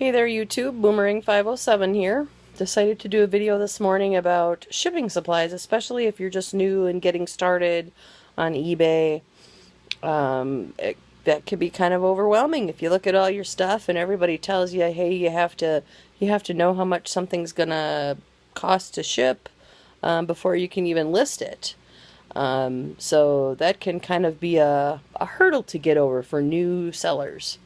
Hey there YouTube, Boomerang 507 here. Decided to do a video this morning about shipping supplies, especially if you're just new and getting started on eBay. That can be kind of overwhelming if you look at all your stuff and everybody tells you, hey, you have to know how much something's gonna cost to ship before you can even list it. So that can kind of be a hurdle to get over for new sellers.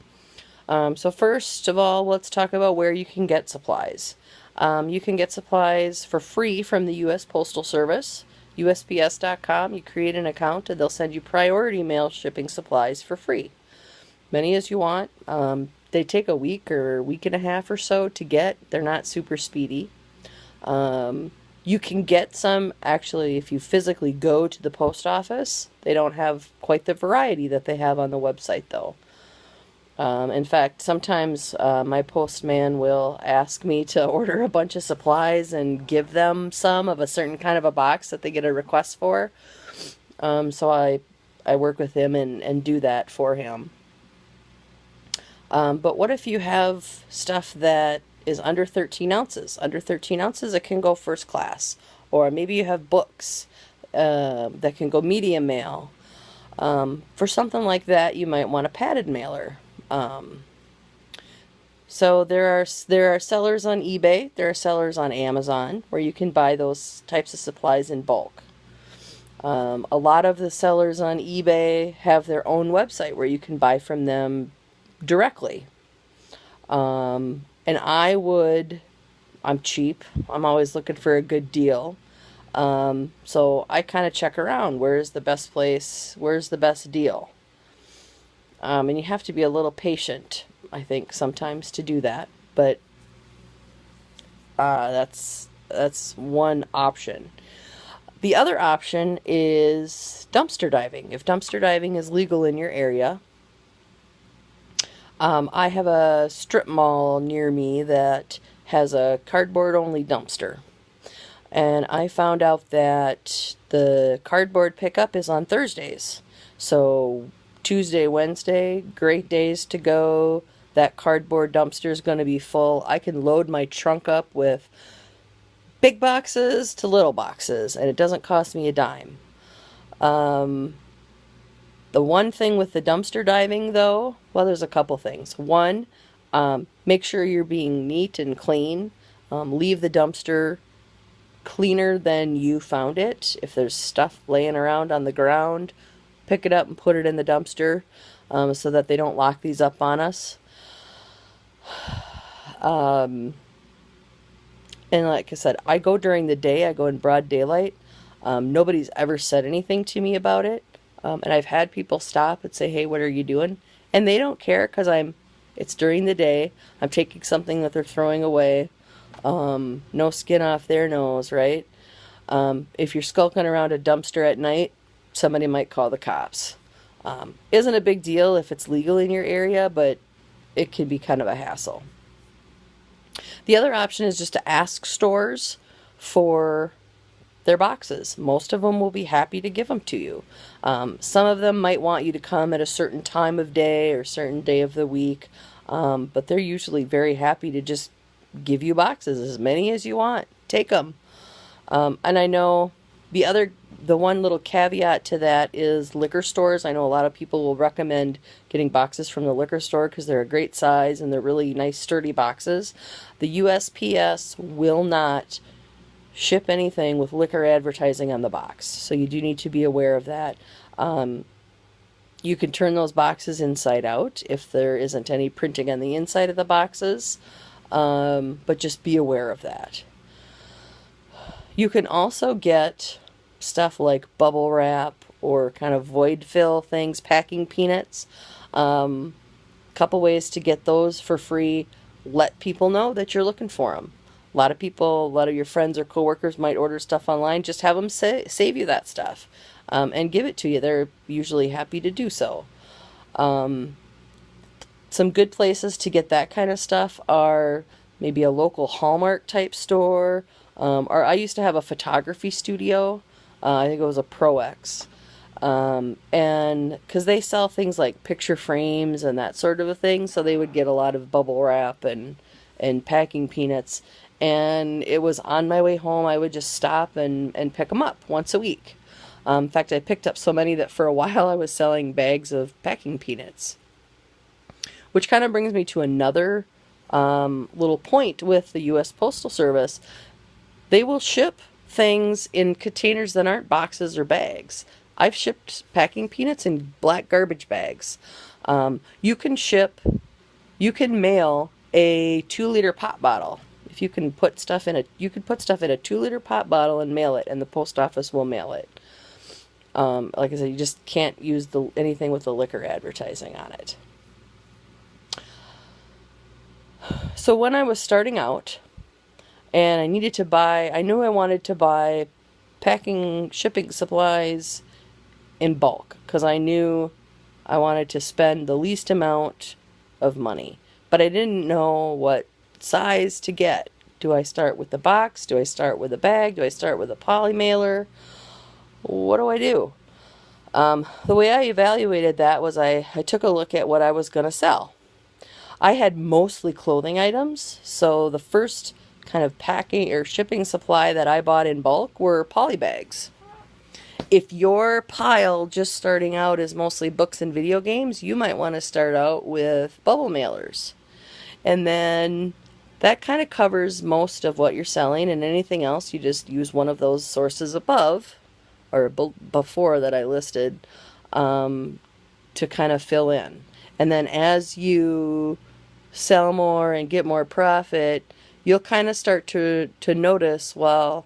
So first of all, let's talk about where you can get supplies. You can get supplies for free from the U.S. Postal Service, USPS.com. You create an account and they'll send you priority mail shipping supplies for free. Many as you want. They take a week or a week and a half or so to get. They're not super speedy. You can get some, actually, if you physically go to the post office. They don't have quite the variety that they have on the website, though. In fact, sometimes my postman will ask me to order a bunch of supplies and give them some of a certain kind of a box that they get a request for. So I work with him and do that for him. But what if you have stuff that is under 13 ounces? Under 13 ounces, it can go first class. Or maybe you have books that can go medium mail. For something like that, you might want a padded mailer. So there are sellers on eBay, there are sellers on Amazon where you can buy those types of supplies in bulk. A lot of the sellers on eBay have their own website where you can buy from them directly. And I'm cheap. I'm always looking for a good deal. So I kind of check around. Where's the best place? Where's the best deal? And you have to be a little patient, I think, sometimes to do that. But that's one option. The other option is dumpster diving. If dumpster diving is legal in your area, I have a strip mall near me that has a cardboard-only dumpster. And I found out that the cardboard pickup is on Thursdays. So Tuesday, Wednesday, great days to go. That cardboard dumpster is going to be full. I can load my trunk up with big boxes to little boxes, and it doesn't cost me a dime. The one thing with the dumpster diving, though, well, there's a couple things. One, make sure you're being neat and clean. Leave the dumpster cleaner than you found it. If there's stuff laying around on the ground, pick it up and put it in the dumpster so that they don't lock these up on us. And like I said, I go during the day. I go in broad daylight. Nobody's ever said anything to me about it. And I've had people stop and say, hey, what are you doing? And they don't care because it's during the day. I'm taking something that they're throwing away. No skin off their nose, right? If you're skulking around a dumpster at night, somebody might call the cops. Isn't a big deal if it's legal in your area, but it can be kind of a hassle. The other option is just to ask stores for their boxes. Most of them will be happy to give them to you. Some of them might want you to come at a certain time of day or certain day of the week, but they're usually very happy to just give you boxes, as many as you want. Take them. And I know the one little caveat to that is liquor stores. I know a lot of people will recommend getting boxes from the liquor store because they're a great size and they're really nice, sturdy boxes. The USPS will not ship anything with liquor advertising on the box, so you do need to be aware of that. You can turn those boxes inside out if there isn't any printing on the inside of the boxes, but just be aware of that. You can also get stuff like bubble wrap or kind of void fill things, packing peanuts. Couple ways to get those for free. Let people know that you're looking for them. A lot of your friends or coworkers might order stuff online. Just have them save you that stuff and give it to you. They're usually happy to do so. Some good places to get that kind of stuff are maybe a local Hallmark type store, or I used to have a photography studio. I think it was a Pro X. And because they sell things like picture frames and that sort of a thing, so they would get a lot of bubble wrap and packing peanuts. And it was on my way home, I would just stop and pick them up once a week. In fact, I picked up so many that for a while I was selling bags of packing peanuts. Which kind of brings me to another little point with the U.S. Postal Service. They will ship things in containers that aren't boxes or bags. I've shipped packing peanuts in black garbage bags. You can mail a 2-liter pop bottle. If you can put stuff in you could put stuff in a 2-liter pop bottle and mail it, and the post office will mail it. Like I said, you just can't use anything with the liquor advertising on it. So when I was starting out, and I knew I wanted to buy shipping supplies in bulk, because I knew I wanted to spend the least amount of money. But I didn't know what size to get. Do I start with the box? Do I start with a bag? Do I start with a poly mailer? What do I do? The way I evaluated that was I took a look at what I was going to sell. I had mostly clothing items, so the first kind of packing or shipping supply that I bought in bulk were poly bags. If your pile just starting out is mostly books and video games, you might want to start out with bubble mailers. And then that kind of covers most of what you're selling, and anything else you just use one of those sources above or before that I listed to kind of fill in. And then as you sell more and get more profit, you'll kind of start to notice, well,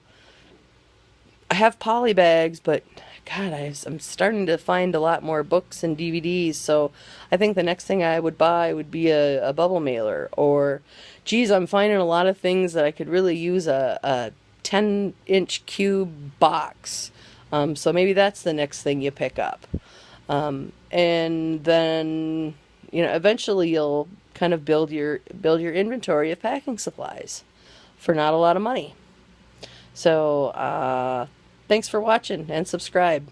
I have poly bags, but God, I'm starting to find a lot more books and DVDs, so I think the next thing I would buy would be a bubble mailer. Or, geez, I'm finding a lot of things that I could really use a 10-inch cube box. So maybe that's the next thing you pick up. And then, eventually you'll kind of build your inventory of packing supplies for not a lot of money. So, thanks for watching and subscribe.